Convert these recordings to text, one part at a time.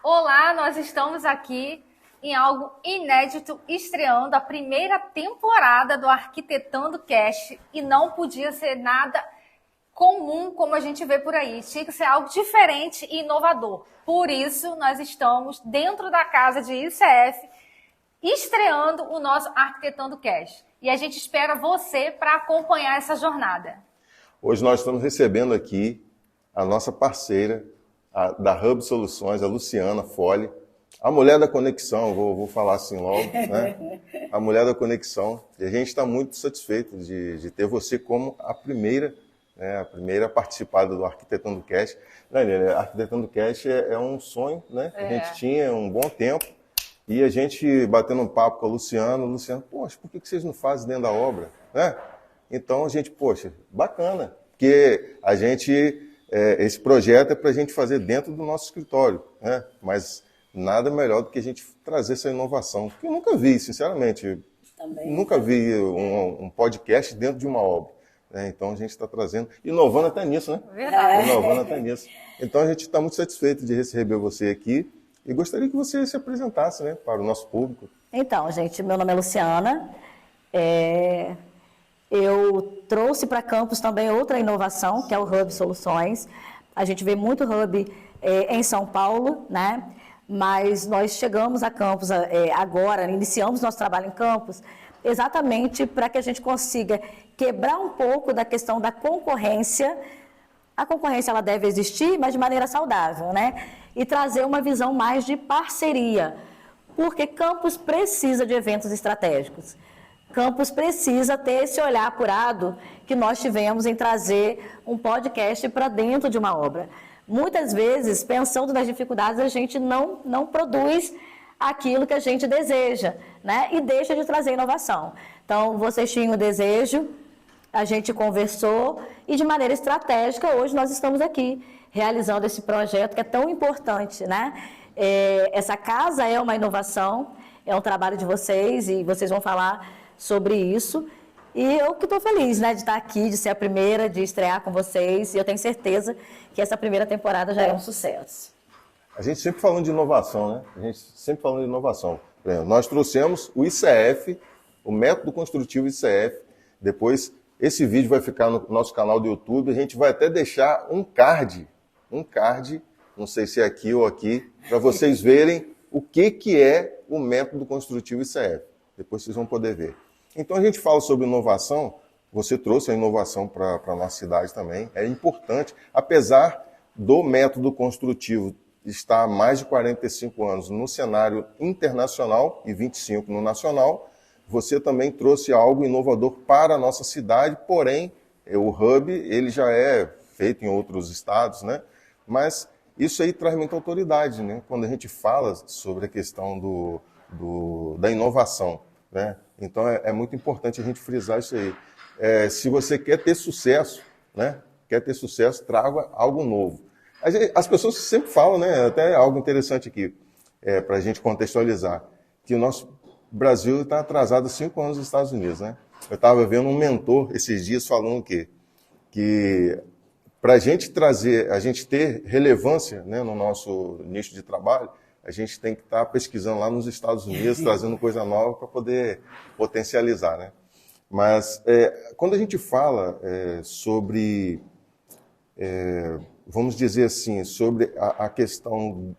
Olá, nós estamos aqui em algo inédito, estreando a primeira temporada do Arquitetando Cast e não podia ser nada comum como a gente vê por aí. Tinha que ser algo diferente e inovador. Por isso, nós estamos dentro da casa de ICF, estreando o nosso Arquitetando Cast. E a gente espera você para acompanhar essa jornada. Hoje nós estamos recebendo aqui a nossa parceira da Hub Soluções, a Luciana Fole, a mulher da conexão, vou falar assim logo, né? A mulher da conexão. E a gente está muito satisfeito de ter você como a primeira participada do Arquitetando Cast. Arquitetando Cast é um sonho, né? A gente tinha um bom tempo. E a gente batendo um papo com a Luciana, poxa, por que vocês não fazem dentro da obra? Né? Então a gente, poxa, bacana, porque a gente, esse projeto é para a gente fazer dentro do nosso escritório, né? Mas nada melhor do que a gente trazer essa inovação. Porque eu nunca vi, sinceramente, nunca vi um podcast dentro de uma obra. Né? Então a gente está trazendo, inovando até nisso, né? Verdade. Inovando até nisso. Então a gente está muito satisfeito de receber você aqui. E gostaria que você se apresentasse, né, para o nosso público. Então, gente, meu nome é Luciana. Eu trouxe para campus também outra inovação, que é o Hub Soluções. A gente vê muito Hub em São Paulo, né? Mas nós chegamos a campus agora, iniciamos nosso trabalho em campus, exatamente para que a gente consiga quebrar um pouco da questão da concorrência. A concorrência ela deve existir, mas de maneira saudável, né? E trazer uma visão mais de parceria, porque campus precisa de eventos estratégicos. Campus precisa ter esse olhar apurado que nós tivemos em trazer um podcast para dentro de uma obra. Muitas vezes, pensando nas dificuldades, a gente não produz aquilo que a gente deseja, né? E deixa de trazer inovação. Então, vocês tinham o desejo, a gente conversou e de maneira estratégica, hoje nós estamos aqui realizando esse projeto que é tão importante, né? Essa casa é uma inovação, é um trabalho de vocês e vocês vão falar sobre isso. E eu que estou feliz, né, de estar aqui, de ser a primeira, de estrear com vocês. E eu tenho certeza que essa primeira temporada já é um sucesso. A gente sempre falando de inovação, né? A gente sempre falando de inovação. Por exemplo, nós trouxemos o ICF, o método construtivo ICF. Depois, esse vídeo vai ficar no nosso canal do YouTube. A gente vai até deixar um card, não sei se é aqui ou aqui, para vocês verem o que é o método construtivo ICF. Depois vocês vão poder ver. Então a gente fala sobre inovação, você trouxe a inovação para a nossa cidade também, é importante, apesar do método construtivo estar há mais de 45 anos no cenário internacional e 25 no nacional, você também trouxe algo inovador para a nossa cidade, porém o Hub ele já é feito em outros estados, né? Mas isso aí traz muita autoridade, né? Quando a gente fala sobre a questão da inovação, né? Então é muito importante a gente frisar isso aí. Se você quer ter sucesso, né? Traga algo novo. As pessoas sempre falam, né? Até algo interessante aqui, para a gente contextualizar, que o nosso Brasil está atrasado 5 anos dos Estados Unidos, né? Eu estava vendo um mentor esses dias falando que para a gente ter relevância, né, no nosso nicho de trabalho, a gente tem que estar pesquisando lá nos Estados Unidos, trazendo coisa nova para poder potencializar, né? Mas quando a gente fala sobre, vamos dizer assim, sobre a questão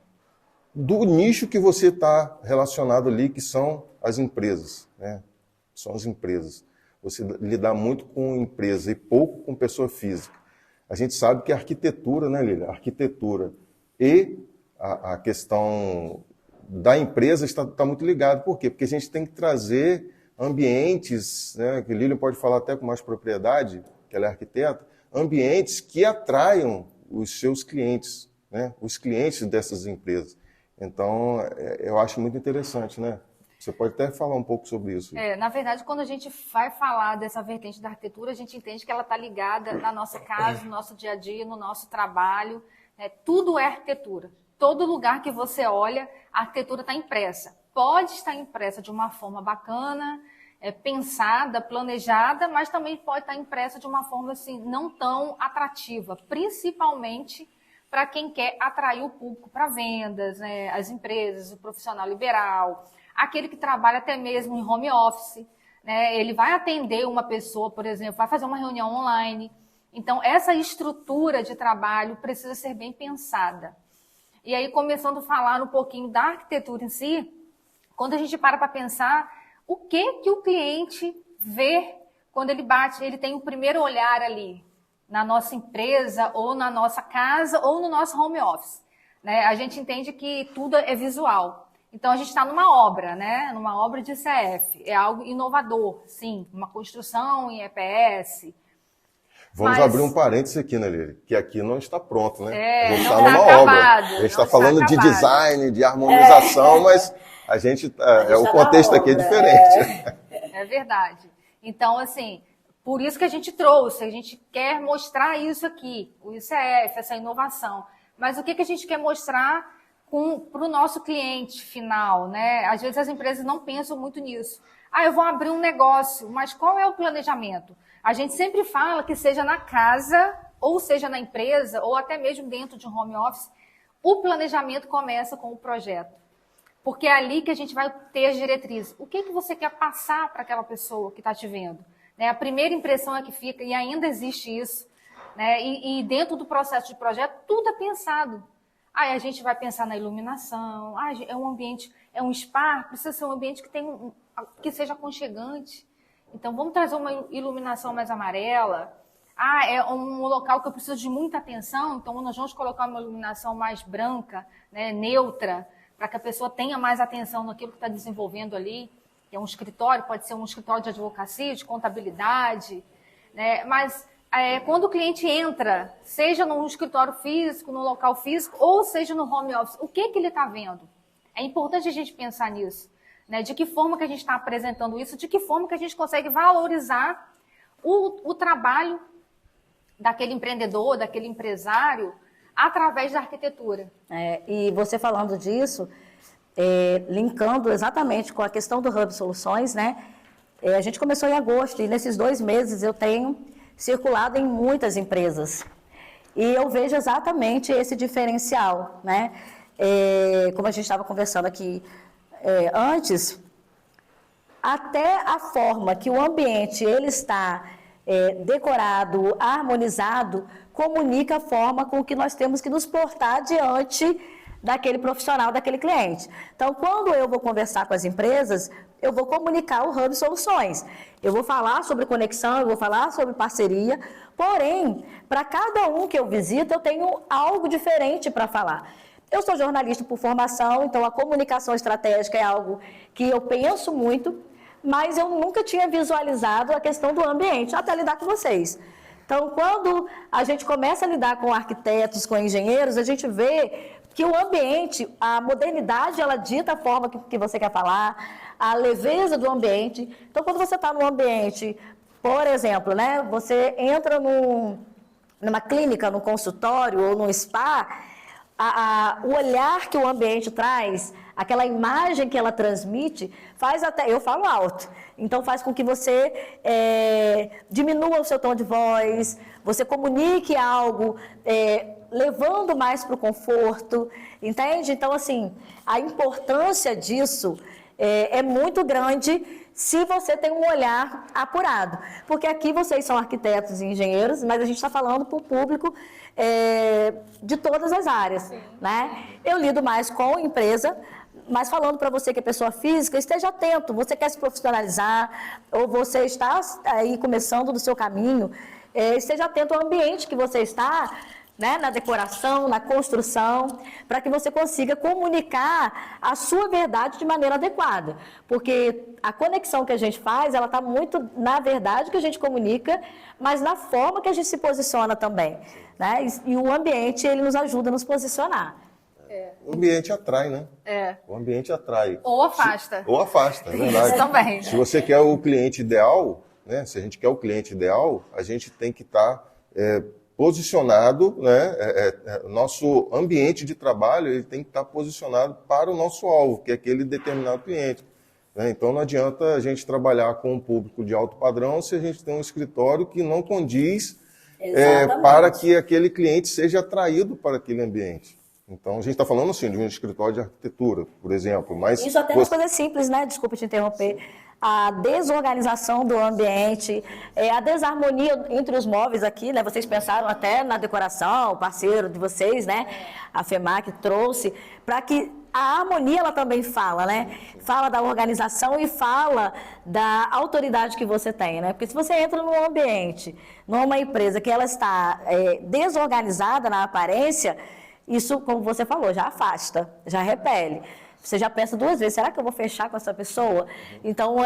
do nicho que você está relacionado ali, que são as empresas, né? São as empresas. Você lidar muito com empresa e pouco com pessoa física. A gente sabe que a arquitetura, né, Lília? A arquitetura e a questão da empresa está muito ligado. Por quê? Porque a gente tem que trazer ambientes, né, que Lília pode falar até com mais propriedade, que ela é arquiteta, ambientes que atraiam os seus clientes, né, os clientes dessas empresas. Então, eu acho muito interessante, né? Você pode até falar um pouco sobre isso. Na verdade, quando a gente vai falar dessa vertente da arquitetura, a gente entende que ela está ligada na nossa casa, no nosso dia a dia, no nosso trabalho. Tudo é arquitetura. Todo lugar que você olha, a arquitetura está impressa. Pode estar impressa de uma forma bacana, pensada, planejada, mas também pode estar impressa de uma forma assim, não tão atrativa, principalmente para quem quer atrair o público para vendas, né? As empresas, o profissional liberal, aquele que trabalha até mesmo em home office, né? Ele vai atender uma pessoa, por exemplo, vai fazer uma reunião online. Então, essa estrutura de trabalho precisa ser bem pensada. E aí, começando a falar um pouquinho da arquitetura em si, quando a gente para pensar o que o cliente vê quando ele bate, ele tem o primeiro olhar ali, na nossa empresa, ou na nossa casa, ou no nosso home office, né? A gente entende que tudo é visual. Então, a gente está numa obra, né? Numa obra de ICF. É algo inovador, sim. Uma construção em EPS. Vamos abrir um parênteses aqui, né, Lili? Que aqui não está pronto, né? É, a gente não está numa está obra. acabado, A gente não está está falando de acabado. design, de harmonização, mas a gente, o contexto aqui é diferente. É verdade. Então, assim, por isso que a gente trouxe, a gente quer mostrar isso aqui, o ICF, essa inovação. Mas o que a gente quer mostrar para o nosso cliente final, né? Às vezes as empresas não pensam muito nisso. Eu vou abrir um negócio, mas qual é o planejamento? A gente sempre fala que seja na casa, ou seja na empresa, ou até mesmo dentro de um home office, o planejamento começa com o projeto. Porque é ali que a gente vai ter as diretrizes. O que você quer passar para aquela pessoa que está te vendo? Né? A primeira impressão é que fica, e ainda existe isso. Né? E dentro do processo de projeto, tudo é pensado. Aí a gente vai pensar na iluminação, é um ambiente, é um spa, precisa ser um ambiente que seja aconchegante. Então, vamos trazer uma iluminação mais amarela. É um local que eu preciso de muita atenção, então nós vamos colocar uma iluminação mais branca, né, neutra, para que a pessoa tenha mais atenção naquilo que está desenvolvendo ali. É um escritório, pode ser um escritório de advocacia, de contabilidade, né? Mas quando o cliente entra, seja num escritório físico, num local físico, ou seja no home office, o que ele está vendo? É importante a gente pensar nisso. Né? De que forma que a gente está apresentando isso, de que forma que a gente consegue valorizar o trabalho daquele empreendedor, daquele empresário, através da arquitetura. E você falando disso, linkando exatamente com a questão do Hub Soluções, né? A gente começou em agosto e nesses 2 meses eu tenho circulado em muitas empresas. E eu vejo exatamente esse diferencial, né? Como a gente estava conversando aqui, antes, até a forma que o ambiente ele está decorado, harmonizado, comunica a forma com que nós temos que nos portar diante daquele profissional, daquele cliente. Então, quando eu vou conversar com as empresas, eu vou comunicar o Hub Soluções. Eu vou falar sobre conexão, eu vou falar sobre parceria, porém, para cada um que eu visito, eu tenho algo diferente para falar. Eu sou jornalista por formação, então a comunicação estratégica é algo que eu penso muito, mas eu nunca tinha visualizado a questão do ambiente, até lidar com vocês. Então, quando a gente começa a lidar com arquitetos, com engenheiros, a gente vê que o ambiente, a modernidade, ela dita a forma que você quer falar, a leveza do ambiente. Então, quando você está num ambiente, por exemplo, né, você entra numa clínica, num consultório ou num spa, o olhar que o ambiente traz, aquela imagem que ela transmite, faz até, eu falo alto, então faz com que você diminua o seu tom de voz, você comunique algo, levando mais para o conforto, entende? Então, assim, a importância disso é muito grande se você tem um olhar apurado. Porque aqui vocês são arquitetos e engenheiros, mas a gente está falando para o público de todas as áreas, né? Eu lido mais com empresa, mas falando para você que é pessoa física, esteja atento. Você quer se profissionalizar ou você está aí começando do seu caminho, esteja atento ao ambiente que você está, né, na decoração, na construção, para que você consiga comunicar a sua verdade de maneira adequada. Porque a conexão que a gente faz, ela está muito na verdade que a gente comunica, mas na forma que a gente se posiciona também. Né? E o ambiente, ele nos ajuda a nos posicionar. O ambiente atrai, né? O ambiente atrai. Ou afasta. Ou afasta, é verdade. Isso também. Se você quer o cliente ideal, né? Se a gente quer o cliente ideal, a gente tem que estar posicionado, né? Nosso ambiente de trabalho ele tem que estar posicionado para o nosso alvo, que é aquele determinado cliente. Né? Então não adianta a gente trabalhar com um público de alto padrão se a gente tem um escritório que não condiz para que aquele cliente seja atraído para aquele ambiente. Então, a gente está falando assim, de um escritório de arquitetura, por exemplo. Mas isso até uma coisa simples, né? Desculpa te interromper. A desorganização do ambiente, a desarmonia entre os móveis aqui, né? Vocês pensaram até na decoração, o parceiro de vocês, né? A FEMAC trouxe, para que a harmonia ela também fala, né? Fala da organização e fala da autoridade que você tem, né? Porque se você entra num ambiente, numa empresa que ela está desorganizada na aparência, isso, como você falou, já afasta, já repele. Você já pensa duas vezes, será que eu vou fechar com essa pessoa? Então,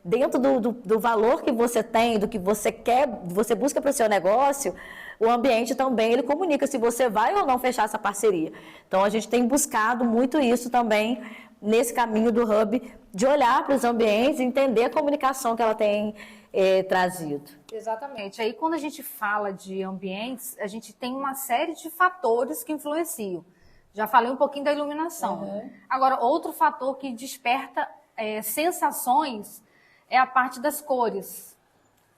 dentro do valor que você tem, do que você quer, você busca para o seu negócio, o ambiente também, ele comunica se você vai ou não fechar essa parceria. Então, a gente tem buscado muito isso também, nesse caminho do Hub, de olhar para os ambientes e entender a comunicação que ela tem trazido. Exatamente. Aí, quando a gente fala de ambientes, a gente tem uma série de fatores que influenciam. Já falei um pouquinho da iluminação. Agora, outro fator que desperta sensações é a parte das cores.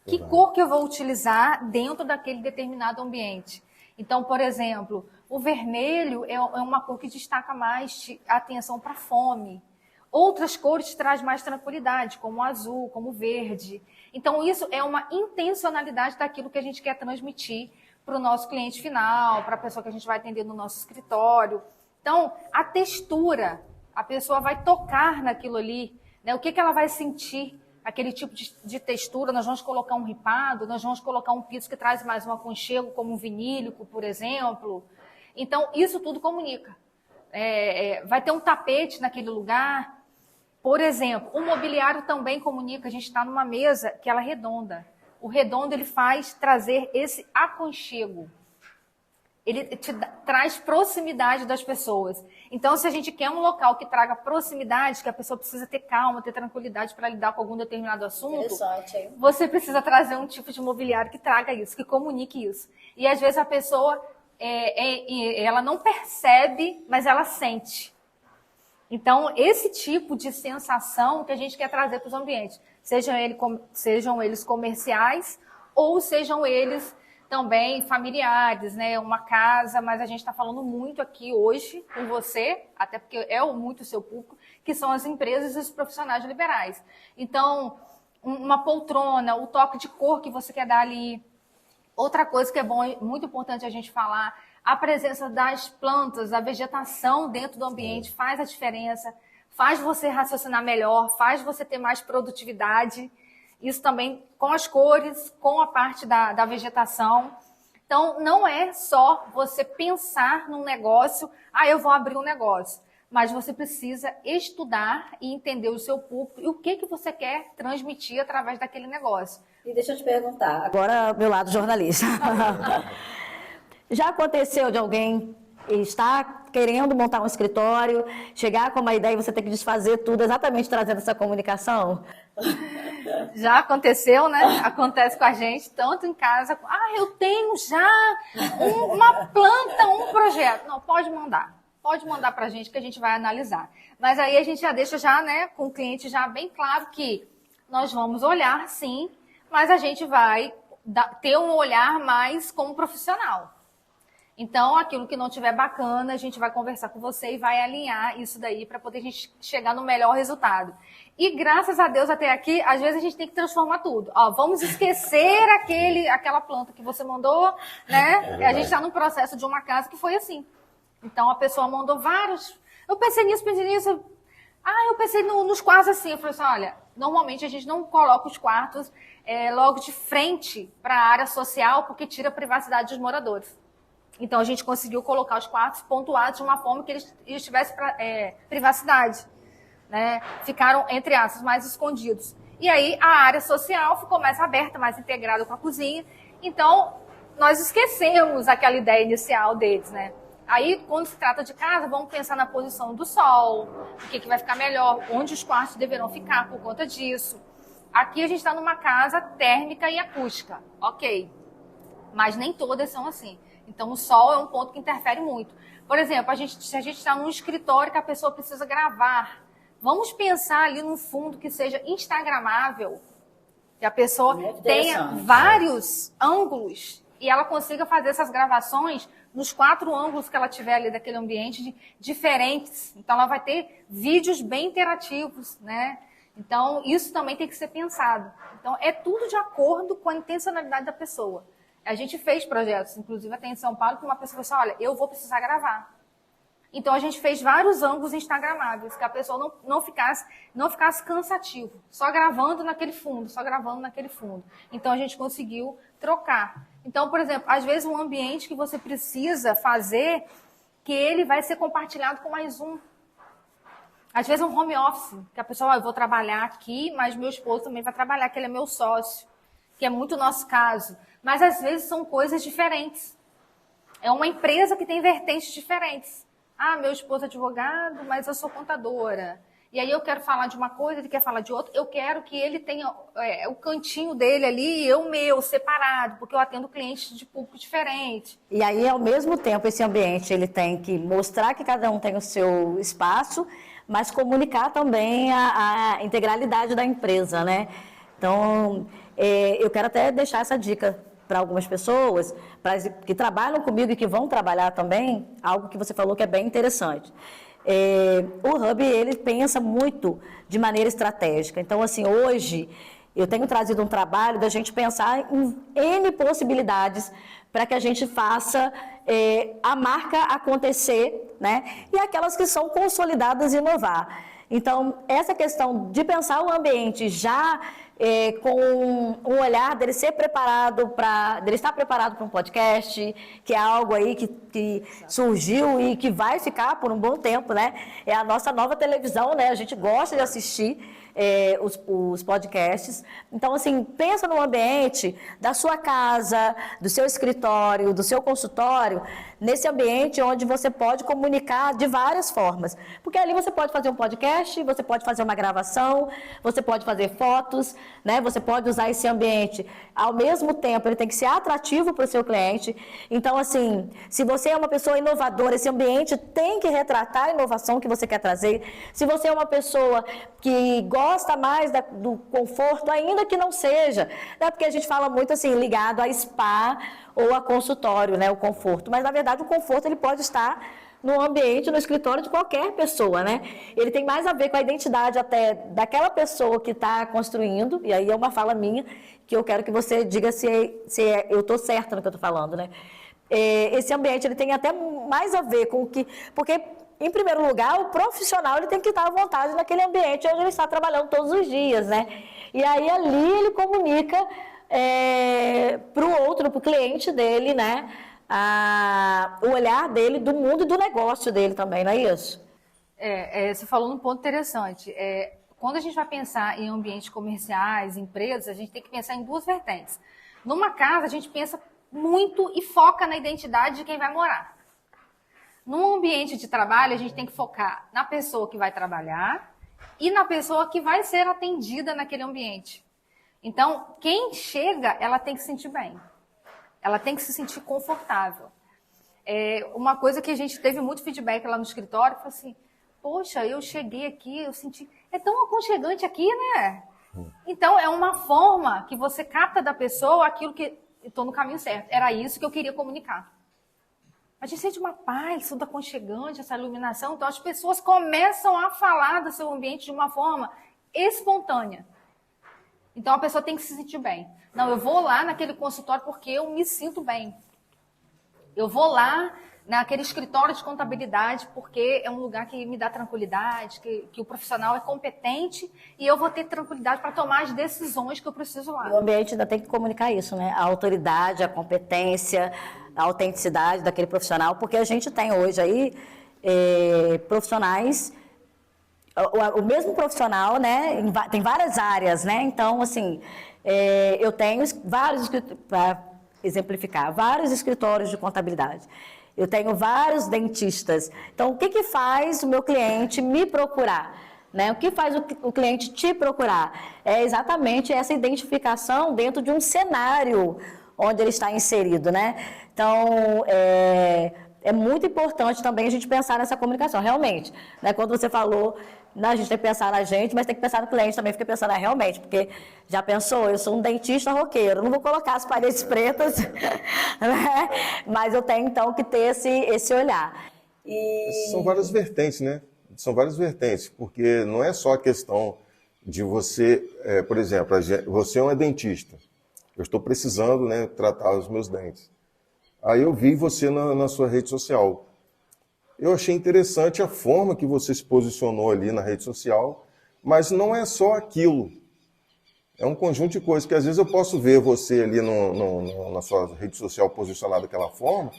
Que cor que eu vou utilizar dentro daquele determinado ambiente? Então, por exemplo, o vermelho é uma cor que destaca mais a atenção para a fome. Outras cores trazem mais tranquilidade, como o azul, como o verde. Então, isso é uma intencionalidade daquilo que a gente quer transmitir para o nosso cliente final, para a pessoa que a gente vai atender no nosso escritório. Então, a textura, a pessoa vai tocar naquilo ali, né? O que ela vai sentir, aquele tipo de textura. Nós vamos colocar um ripado, nós vamos colocar um piso que traz mais um aconchego, como um vinílico, por exemplo. Então, isso tudo comunica. Vai ter um tapete naquele lugar. Por exemplo, o mobiliário também comunica. A gente está numa mesa que ela é redonda. O redondo, ele faz trazer esse aconchego. Ele traz proximidade das pessoas. Então, se a gente quer um local que traga proximidade, que a pessoa precisa ter calma, ter tranquilidade para lidar com algum determinado assunto, você precisa trazer um tipo de mobiliário que traga isso, que comunique isso. E, às vezes, a pessoa, ela não percebe, mas ela sente. Então, esse tipo de sensação que a gente quer trazer para os ambientes, sejam eles comerciais ou sejam eles também familiares, né? Uma casa, mas a gente está falando muito aqui hoje com você, até porque é muito o seu público, que são as empresas e os profissionais liberais. Então, uma poltrona, o toque de cor que você quer dar ali. Outra coisa que é muito importante a gente falar, a presença das plantas, a vegetação dentro do ambiente faz a diferença, faz você raciocinar melhor, faz você ter mais produtividade. Isso também com as cores, com a parte da vegetação. Então, não é só você pensar num negócio, eu vou abrir um negócio. Mas você precisa estudar e entender o seu público e o que você quer transmitir através daquele negócio. E deixa eu te perguntar, agora meu lado jornalista. Já aconteceu de alguém estar querendo montar um escritório, chegar com uma ideia e você ter que desfazer tudo exatamente trazendo essa comunicação? Já aconteceu, né? Acontece com a gente, tanto em casa. Eu tenho já uma planta, um projeto. Não, pode mandar. Pode mandar para a gente que a gente vai analisar. Mas aí a gente já deixa né, com o cliente já bem claro que nós vamos olhar, sim, mas a gente vai ter um olhar mais como profissional. Então, aquilo que não tiver bacana, a gente vai conversar com você e vai alinhar isso daí para poder a gente chegar no melhor resultado. E graças a Deus até aqui, às vezes a gente tem que transformar tudo. Vamos esquecer aquela planta que você mandou, né? A gente está num processo de uma casa que foi assim. Então, a pessoa mandou vários. Eu pensei nisso. Eu pensei nos quartos assim. Eu falei assim, olha, normalmente a gente não coloca os quartos logo de frente para a área social, porque tira a privacidade dos moradores. Então, a gente conseguiu colocar os quartos pontuados de uma forma que eles tivessem privacidade. Né? Ficaram, entre aspas, mais escondidos. E aí, a área social ficou mais aberta, mais integrada com a cozinha. Então, nós esquecemos aquela ideia inicial deles, né? Aí, quando se trata de casa, vamos pensar na posição do sol, o que vai ficar melhor, onde os quartos deverão ficar por conta disso. Aqui a gente está numa casa térmica e acústica, ok. Mas nem todas são assim. Então, o sol é um ponto que interfere muito. Por exemplo, se a gente está num escritório que a pessoa precisa gravar, vamos pensar ali num fundo que seja instagramável, Que a pessoa tenha vários ângulos e ela consiga fazer essas gravações nos 4 ângulos que ela tiver ali daquele ambiente diferentes. Então, ela vai ter vídeos bem interativos, né? Então, isso também tem que ser pensado. Então, é tudo de acordo com a intencionalidade da pessoa. A gente fez projetos, inclusive até em São Paulo, que uma pessoa falou assim, olha, eu vou precisar gravar. Então, a gente fez vários ângulos instagramáveis, que a pessoa não ficasse cansativo, só gravando naquele fundo, só gravando naquele fundo. Então, a gente conseguiu trocar. Então, por exemplo, às vezes um ambiente que você precisa fazer, que ele vai ser compartilhado com mais um. Às vezes um home office, que a pessoa, eu vou trabalhar aqui, mas meu esposo também vai trabalhar, que ele é meu sócio, que é muito o nosso caso. Mas às vezes são coisas diferentes. É uma empresa que tem vertentes diferentes. Ah, meu esposo é advogado, mas eu sou contadora. E aí eu quero falar de uma coisa, ele quer falar de outra. Eu quero que ele tenha o cantinho dele ali, eu meu, separado, porque eu atendo clientes de público diferente. E aí, ao mesmo tempo, esse ambiente ele tem que mostrar que cada um tem o seu espaço, mas comunicar também a integralidade da empresa, né? Então, eu quero até deixar essa dica para algumas pessoas que trabalham comigo e que vão trabalhar também, algo que você falou que é bem interessante. O Hub, ele pensa muito de maneira estratégica. Então, assim, hoje, eu tenho trazido um trabalho da gente pensar em N possibilidades para que a gente faça a marca acontecer, né? E aquelas que são consolidadas inovar. Então, essa questão de pensar o ambiente já com um olhar dele ser preparado dele estar preparado para um podcast, que é algo aí que surgiu e que vai ficar por um bom tempo, né? É a nossa nova televisão, né? A gente gosta de assistir os podcasts. Então, assim, pensa no ambiente da sua casa, do seu escritório, do seu consultório, nesse ambiente onde você pode comunicar de várias formas. Porque ali você pode fazer um podcast, você pode fazer uma gravação, você pode fazer fotos, né? Você pode usar esse ambiente. Ao mesmo tempo, ele tem que ser atrativo para o seu cliente. Então, assim, se você é uma pessoa inovadora, esse ambiente tem que retratar a inovação que você quer trazer. Se você é uma pessoa que gosta mais do conforto, ainda que não seja, né? Porque a gente fala muito assim, ligado a spa ou a consultório, né? O conforto. Mas, na verdade, o conforto ele pode estar no ambiente, no escritório de qualquer pessoa, né? Ele tem mais a ver com a identidade até daquela pessoa que está construindo, e aí é uma fala minha, que eu quero que você diga se eu estou certa no que eu estou falando, né? Esse ambiente ele tem até mais a ver com o que... Porque, em primeiro lugar, o profissional ele tem que estar à vontade naquele ambiente onde ele está trabalhando todos os dias, né? E aí, ali, ele comunica para o outro, para o cliente dele, né? O olhar dele do mundo e do negócio dele também, não é isso? Você falou num ponto interessante. Quando a gente vai pensar em ambientes comerciais, empresas, a gente tem que pensar em 2 vertentes. Numa casa, a gente pensa muito e foca na identidade de quem vai morar. Num ambiente de trabalho, a gente tem que focar na pessoa que vai trabalhar e na pessoa que vai ser atendida naquele ambiente. Então, quem chega, ela tem que se sentir bem. Ela tem que se sentir confortável. Uma coisa que a gente teve muito feedback lá no escritório, foi assim, poxa, eu cheguei aqui, eu senti... É tão aconchegante aqui, né? Então, é uma forma que você capta da pessoa aquilo que... Estou no caminho certo. Era isso que eu queria comunicar. A gente sente uma paz, tudo aconchegante, essa iluminação. Então, as pessoas começam a falar do seu ambiente de uma forma espontânea. Então, a pessoa tem que se sentir bem. Não, eu vou lá naquele consultório porque eu me sinto bem. Eu vou lá naquele escritório de contabilidade porque é um lugar que me dá tranquilidade, que o profissional é competente e eu vou ter tranquilidade para tomar as decisões que eu preciso lá. E o ambiente ainda tem que comunicar isso, né? A autoridade, a competência, a autenticidade daquele profissional, porque a gente tem hoje aí profissionais... O mesmo profissional, né, tem várias áreas, né? Então, assim, eu tenho vários, para exemplificar, vários escritórios de contabilidade. Eu tenho vários dentistas. Então, o que faz o meu cliente me procurar? Né? O que faz o cliente te procurar? É exatamente essa identificação dentro de um cenário onde ele está inserido, né? Então, é muito importante também a gente pensar nessa comunicação, realmente. Né? Quando você falou, a gente tem que pensar na gente, mas tem que pensar no cliente também, fica pensando realmente, porque já pensou, eu sou um dentista roqueiro, não vou colocar as paredes pretas, né? Mas eu tenho então que ter esse olhar. São várias vertentes, né? São várias vertentes, porque não é só a questão de você, por exemplo, você é um dentista, eu estou precisando, né, tratar os meus dentes. Aí eu vi você na sua rede social. Eu achei interessante a forma que você se posicionou ali na rede social, mas não é só aquilo. É um conjunto de coisas que às vezes eu posso ver você ali na sua rede social posicionado daquela forma,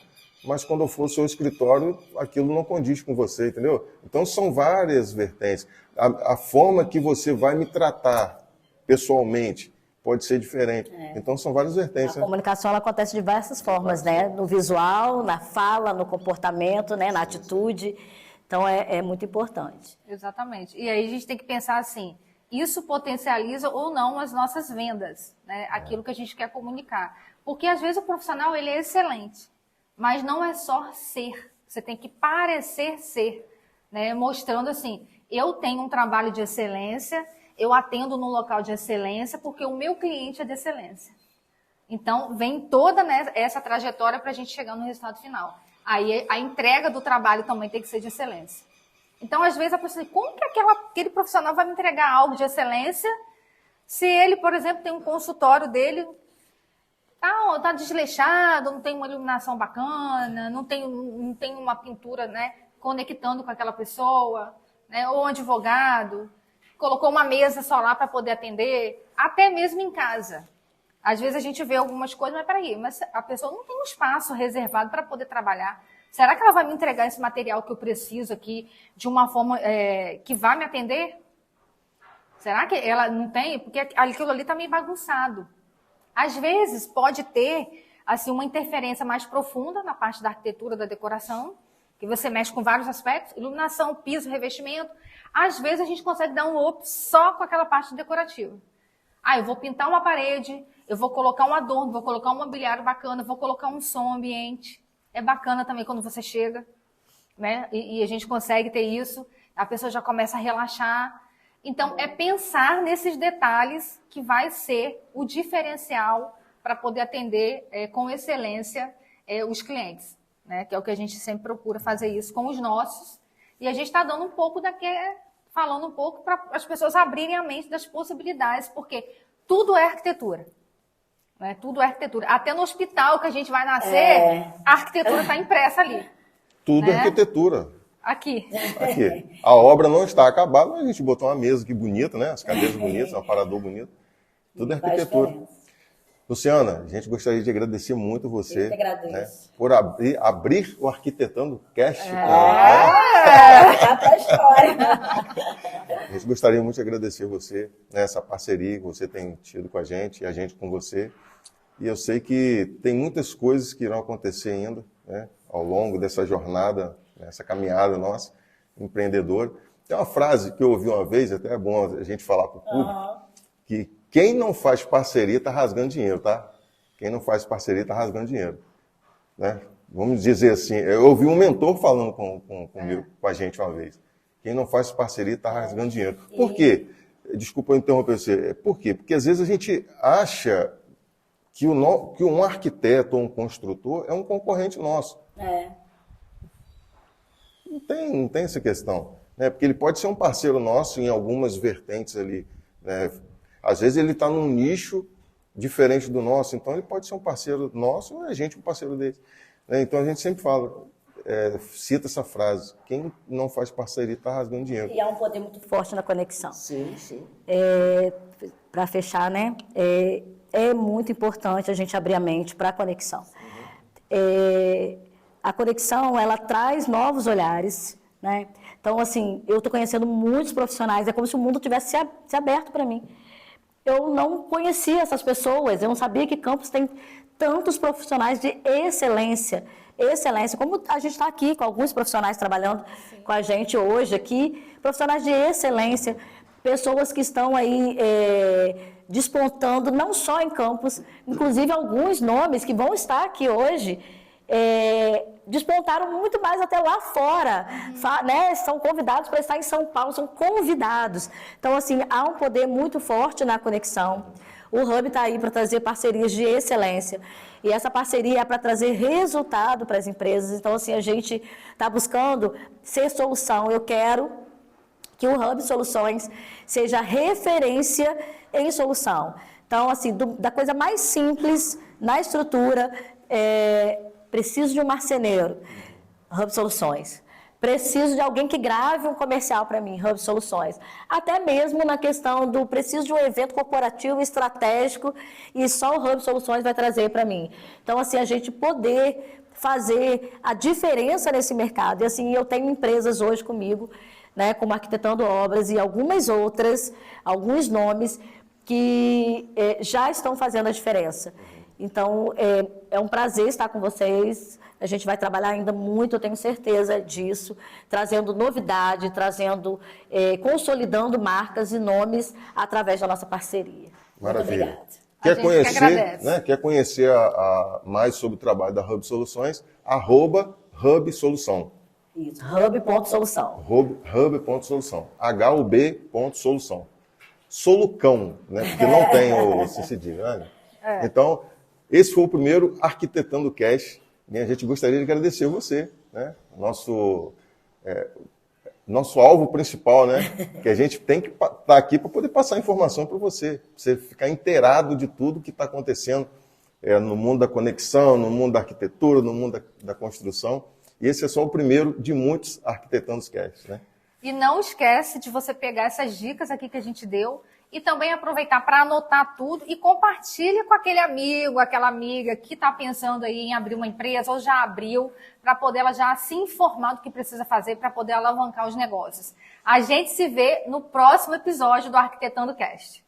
mas quando eu for ao seu escritório, aquilo não condiz com você, entendeu? Então são várias vertentes. A forma que você vai me tratar pessoalmente pode ser diferente. Então são várias vertentes. A comunicação ela acontece de diversas formas, né? No visual, na fala, no comportamento, né? Na atitude. Então é muito importante. Exatamente. E aí a gente tem que pensar assim, isso potencializa ou não as nossas vendas, né? Aquilo que a gente quer comunicar. Porque às vezes o profissional ele é excelente, mas não é só ser. Você tem que parecer ser, né? Mostrando assim, eu tenho um trabalho de excelência, eu atendo num local de excelência porque o meu cliente é de excelência. Então, vem toda, né, essa trajetória para a gente chegar no resultado final. Aí a entrega do trabalho também tem que ser de excelência. Então, às vezes, a pessoa diz, como que aquele profissional vai me entregar algo de excelência se ele, por exemplo, tem um consultório dele, tá desleixado, não tem uma iluminação bacana, não tem uma pintura, né, conectando com aquela pessoa, né, ou um advogado, colocou uma mesa só lá para poder atender, até mesmo em casa. Às vezes a gente vê algumas coisas, mas peraí, mas a pessoa não tem um espaço reservado para poder trabalhar. Será que ela vai me entregar esse material que eu preciso aqui de uma forma que vai me atender? Será que ela não tem? Porque aquilo ali está meio bagunçado. Às vezes pode ter assim, uma interferência mais profunda na parte da arquitetura, da decoração, que você mexe com vários aspectos, iluminação, piso, revestimento. Às vezes a gente consegue dar um up só com aquela parte decorativa. Eu vou pintar uma parede, eu vou colocar um adorno, vou colocar um mobiliário bacana, vou colocar um som ambiente. É bacana também quando você chega, né? E a gente consegue ter isso, a pessoa já começa a relaxar. Então, é pensar nesses detalhes que vai ser o diferencial para poder atender com excelência os clientes, né? Que é o que a gente sempre procura fazer isso com os nossos. E a gente está dando um pouco falando um pouco para as pessoas abrirem a mente das possibilidades, porque tudo é arquitetura. Né? Tudo é arquitetura. Até no hospital que a gente vai nascer, a arquitetura está impressa ali. Tudo né? é arquitetura. Aqui. A obra não está acabada, mas a gente botou uma mesa aqui bonita, né? As cadeiras bonitas, um aparador bonito. Tudo é arquitetura. Luciana, a gente gostaria de agradecer muito você, né, por abrir o Arquitetando Cast. Tá pra história. A gente gostaria muito de agradecer você, né, essa parceria que você tem tido com a gente e a gente com você. E eu sei que tem muitas coisas que irão acontecer ainda, né, ao longo dessa jornada, essa caminhada nossa, empreendedora. Tem uma frase que eu ouvi uma vez, até é bom a gente falar para o público, que quem não faz parceria está rasgando dinheiro, tá? Quem não faz parceria está rasgando dinheiro. Né? Vamos dizer assim, eu ouvi um mentor falando comigo, com a gente uma vez. Quem não faz parceria está rasgando dinheiro. Por quê? Desculpa eu interromper você. Por quê? Porque às vezes a gente acha que um arquiteto ou um construtor é um concorrente nosso. Não tem essa questão. Né? Porque ele pode ser um parceiro nosso em algumas vertentes ali. Né? Às vezes ele está num nicho diferente do nosso, então ele pode ser um parceiro nosso ou a gente um parceiro dele. Né? Então a gente sempre fala, cita essa frase, quem não faz parceria está rasgando dinheiro. E há um poder muito forte na conexão. Sim, sim. Para fechar, né? É muito importante a gente abrir a mente para a conexão. A conexão, ela traz novos olhares, né? Então, assim, eu estou conhecendo muitos profissionais, é como se o mundo tivesse se aberto para mim. Eu não conhecia essas pessoas, eu não sabia que Campos tem tantos profissionais de excelência. Excelência, como a gente está aqui com alguns profissionais trabalhando com a gente hoje aqui, profissionais de excelência, pessoas que estão aí despontando, não só em Campos, inclusive alguns nomes que vão estar aqui hoje, despontaram muito mais até lá fora, né? São convidados para estar em São Paulo, são convidados. Então, assim, há um poder muito forte na conexão. O Hub está aí para trazer parcerias de excelência. E essa parceria é para trazer resultado para as empresas. Então, assim, a gente está buscando ser solução. Eu quero que o Hub Soluções seja referência em solução. Então, assim, da coisa mais simples na estrutura, preciso de um marceneiro, Hub Soluções. Preciso de alguém que grave um comercial para mim, Hub Soluções. Até mesmo na questão do preciso de um evento corporativo estratégico e só o Hub Soluções vai trazer para mim. Então, assim, a gente poder fazer a diferença nesse mercado. E, assim, eu tenho empresas hoje comigo, né, como Arquitetando Obras e algumas outras, alguns nomes que já estão fazendo a diferença. Então, é um prazer estar com vocês. A gente vai trabalhar ainda muito, eu tenho certeza disso, trazendo novidade, consolidando marcas e nomes através da nossa parceria. Maravilha. Muito obrigada. Quer conhecer mais sobre o trabalho da Hub Soluções? @Hub Solução. Isso, hub.solução. Hub.solução. HUB.solução. Solucão, né? Porque não tem o cedilho, né? Então, esse foi o primeiro Arquitetando Cast. E a gente gostaria de agradecer você, né? Nosso alvo principal, né? Que a gente tem que estar aqui para poder passar informação para você ficar inteirado de tudo que está acontecendo no mundo da conexão, no mundo da arquitetura, no mundo da construção. E esse é só o primeiro de muitos Arquitetando Cast, né? E não esquece de você pegar essas dicas aqui que a gente deu e também aproveitar para anotar tudo e compartilha com aquele amigo, aquela amiga que está pensando aí em abrir uma empresa ou já abriu, para poder ela já se informar do que precisa fazer para poder alavancar os negócios. A gente se vê no próximo episódio do Arquitetando Cast.